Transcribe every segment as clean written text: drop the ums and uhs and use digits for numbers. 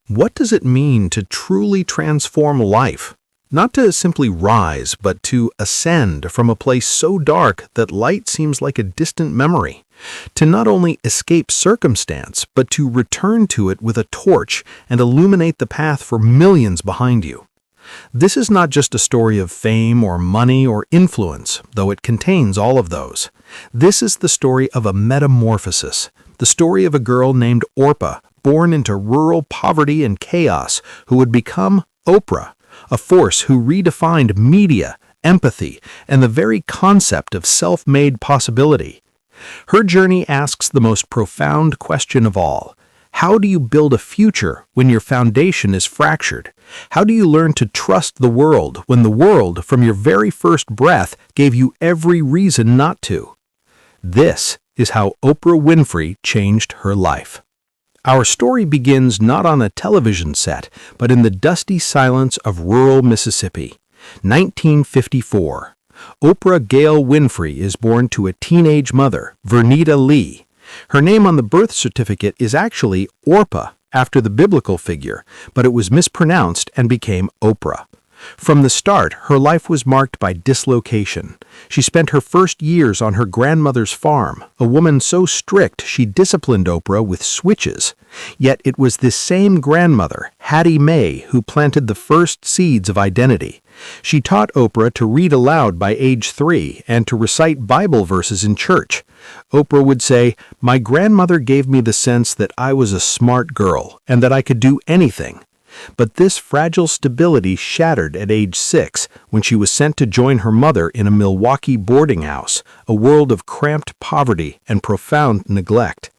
What does it mean to truly transform life? Not to simply rise, but to ascend from a place so dark that light seems like a distant memory. To not only escape circumstance, but to return to it with a torch and illuminate the path for millions behind you. This is not just a story of fame or money or influence, though it contains all of those. This is the story of a metamorphosis, the story of a girl named Orpah, born into rural poverty and chaos, who would become Oprah, a force who redefined media, empathy, and the very concept of self-made possibility. Her journey asks the most profound question of all. How do you build a future when your foundation is fractured? How do you learn to trust the world when the world, from your very first breath, gave you every reason not to? This is how Oprah Winfrey changed her life. Our story begins not on a television set, but in the dusty silence of rural Mississippi. 1954. Oprah Gail Winfrey is born to a teenage mother, Vernita Lee. Her name on the birth certificate is actually Orpah, after the biblical figure, but it was mispronounced and became Oprah. From the start, her life was marked by dislocation. She spent her first years on her grandmother's farm, a woman so strict she disciplined Oprah with switches. Yet it was this same grandmother, Hattie Mae, who planted the first seeds of identity. She taught Oprah to read aloud by age 3 and to recite Bible verses in church. Oprah would say, "My grandmother gave me the sense that I was a smart girl and that I could do anything." But this fragile stability shattered at age 6 when she was sent to join her mother in a Milwaukee boarding house, a world of cramped poverty and profound neglect.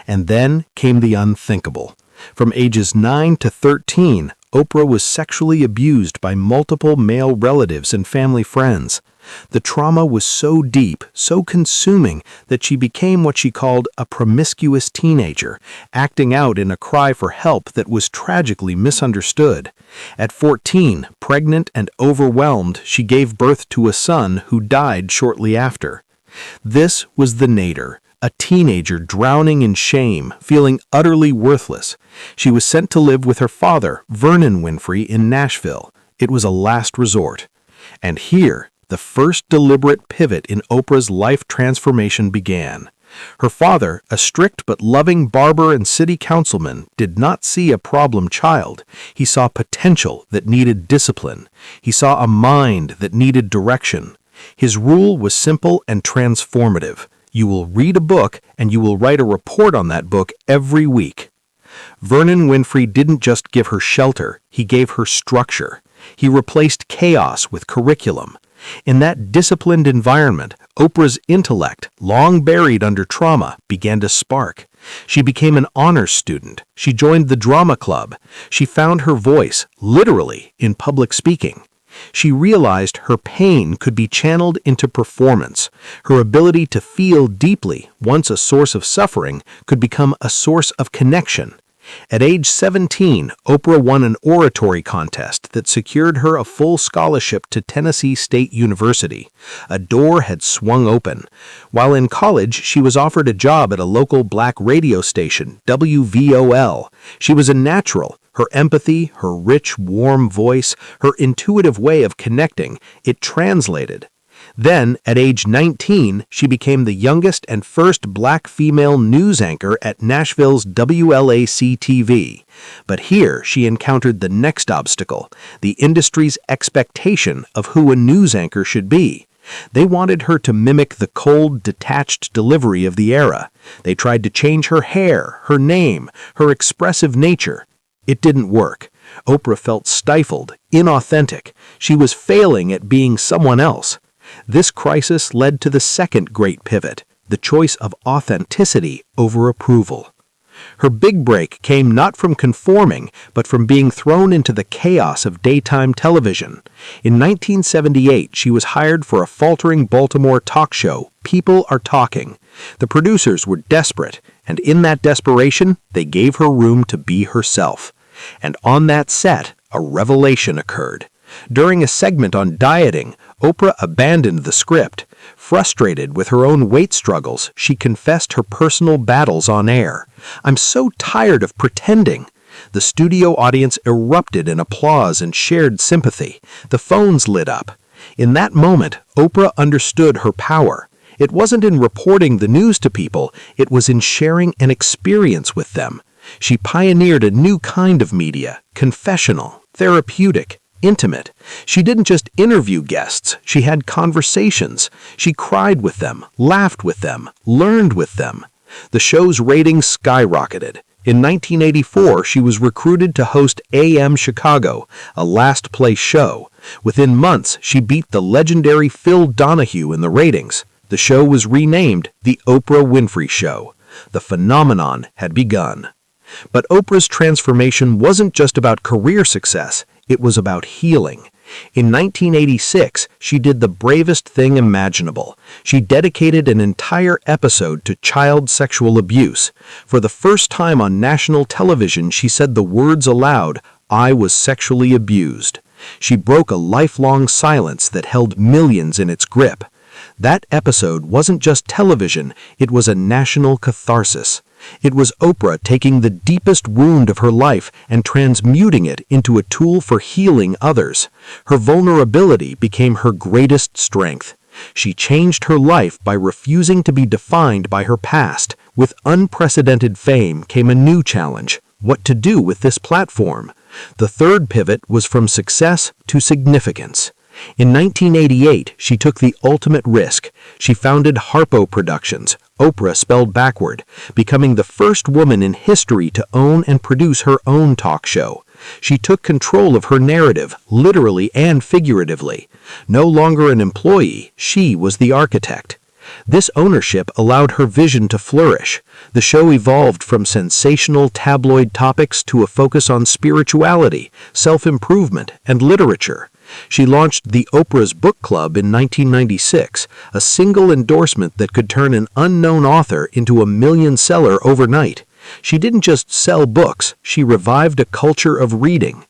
And then came the unthinkable. From ages 9 to 13, Oprah was sexually abused by multiple male relatives and family friends. The trauma was so deep, so consuming, that she became what she called a promiscuous teenager, acting out in a cry for help that was tragically misunderstood. At 14, pregnant and overwhelmed, she gave birth to a son who died shortly after. This was the nadir, a teenager drowning in shame, feeling utterly worthless. She was sent to live with her father, Vernon Winfrey, in Nashville. It was a last resort. And here, the first deliberate pivot in Oprah's life transformation began. Her father, a strict but loving barber and city councilman, did not see a problem child. He saw potential that needed discipline. He saw a mind that needed direction. His rule was simple and transformative. You will read a book and you will write a report on that book every week. Vernon Winfrey didn't just give her shelter, he gave her structure. He replaced chaos with curriculum. In that disciplined environment, Oprah's intellect, long buried under trauma, began to spark. She became an honors student. She joined the drama club. She found her voice, literally, in public speaking. She realized her pain could be channeled into performance. Her ability to feel deeply, once a source of suffering, could become a source of connection. At age 17, Oprah won an oratory contest that secured her a full scholarship to Tennessee State University. A door had swung open. While in college, she was offered a job at a local black radio station, WVOL. She was a natural. Her empathy, her rich, warm voice, her intuitive way of connecting, it translated. Then, at age 19, she became the youngest and first black female news anchor at Nashville's WLAC-TV. But here she encountered the next obstacle, the industry's expectation of who a news anchor should be. They wanted her to mimic the cold, detached delivery of the era. They tried to change her hair, her name, her expressive nature. It didn't work. Oprah felt stifled, inauthentic. She was failing at being someone else. This crisis led to the second great pivot, the choice of authenticity over approval. Her big break came not from conforming, but from being thrown into the chaos of daytime television. In 1978, she was hired for a faltering Baltimore talk show, People Are Talking. The producers were desperate, and in that desperation, they gave her room to be herself. And on that set, a revelation occurred. During a segment on dieting, Oprah abandoned the script. Frustrated with her own weight struggles, she confessed her personal battles on air. "I'm so tired of pretending." The studio audience erupted in applause and shared sympathy. The phones lit up. In that moment, Oprah understood her power. It wasn't in reporting the news to people, it was in sharing an experience with them. She pioneered a new kind of media, confessional, therapeutic, intimate. She didn't just interview guests, she had conversations. She cried with them, laughed with them, learned with them. The show's ratings skyrocketed. In 1984, she was recruited to host AM Chicago, a last-place show. Within months, she beat the legendary Phil Donahue in the ratings. The show was renamed The Oprah Winfrey Show. The phenomenon had begun. But Oprah's transformation wasn't just about career success, it was about healing. In 1986, she did the bravest thing imaginable. She dedicated an entire episode to child sexual abuse. For the first time on national television, she said the words aloud, "I was sexually abused." She broke a lifelong silence that held millions in its grip. That episode wasn't just television, it was a national catharsis. It was Oprah taking the deepest wound of her life and transmuting it into a tool for healing others. Her vulnerability became her greatest strength. She changed her life by refusing to be defined by her past. With unprecedented fame came a new challenge: what to do with this platform. The third pivot was from success to significance. In 1988, she took the ultimate risk. She founded Harpo Productions, Oprah spelled backward, becoming the first woman in history to own and produce her own talk show. She took control of her narrative, literally and figuratively. No longer an employee, she was the architect. This ownership allowed her vision to flourish. The show evolved from sensational tabloid topics to a focus on spirituality, self-improvement, and literature. She launched the Oprah's Book Club in 1996, a single endorsement that could turn an unknown author into a million seller overnight. She didn't just sell books, she revived a culture of reading.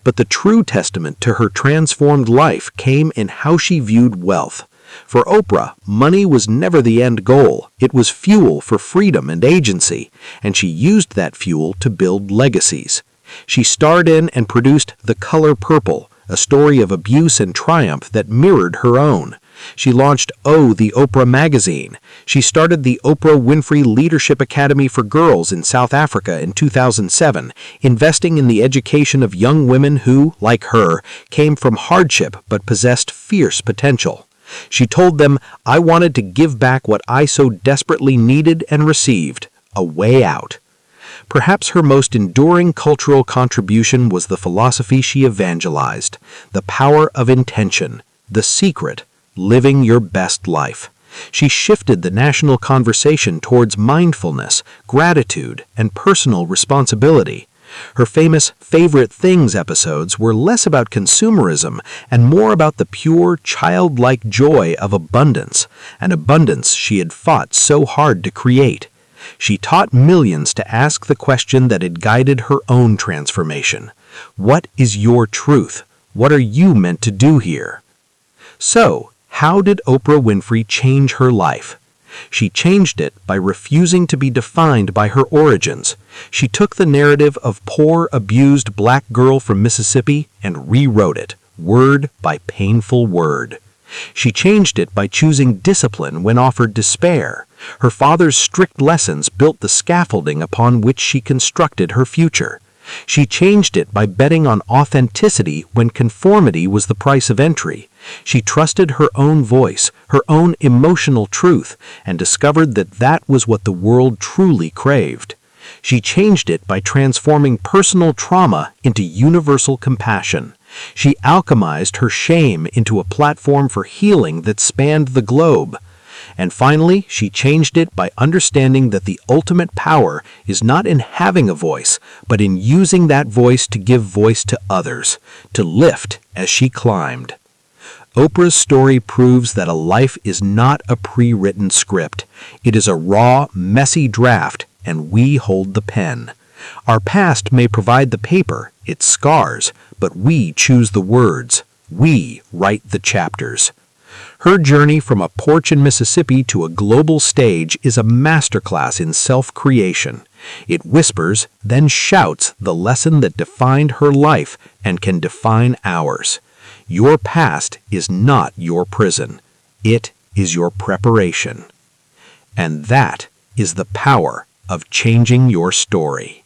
But the true testament to her transformed life came in how she viewed wealth. For Oprah, money was never the end goal. It was fuel for freedom and agency, and she used that fuel to build legacies. She starred in and produced The Color Purple, a story of abuse and triumph that mirrored her own. She launched Oh, the Oprah magazine. She started the Oprah Winfrey Leadership Academy for Girls in South Africa in 2007, investing in the education of young women who, like her, came from hardship but possessed fierce potential. She told them, "I wanted to give back what I so desperately needed and received, a way out." Perhaps her most enduring cultural contribution was the philosophy she evangelized, the power of intention, the secret, living your best life. She shifted the national conversation towards mindfulness, gratitude, and personal responsibility. Her famous Favorite Things episodes were less about consumerism and more about the pure, childlike joy of abundance, an abundance she had fought so hard to create. She taught millions to ask the question that had guided her own transformation. What is your truth? What are you meant to do here? So, how did Oprah Winfrey change her life? She changed it by refusing to be defined by her origins. She took the narrative of poor, abused black girl from Mississippi and rewrote it, word by painful word. She changed it by choosing discipline when offered despair. Her father's strict lessons built the scaffolding upon which she constructed her future. She changed it by betting on authenticity when conformity was the price of entry. She trusted her own voice, her own emotional truth, and discovered that that was what the world truly craved. She changed it by transforming personal trauma into universal compassion. She alchemized her shame into a platform for healing that spanned the globe. And finally, she changed it by understanding that the ultimate power is not in having a voice, but in using that voice to give voice to others, to lift as she climbed. Oprah's story proves that a life is not a pre-written script. It is a raw, messy draft, and we hold the pen. Our past may provide the paper, its scars, but we choose the words. We write the chapters. Her journey from a porch in Mississippi to a global stage is a masterclass in self-creation. It whispers, then shouts the lesson that defined her life and can define ours. Your past is not your prison. It is your preparation. And that is the power of changing your story.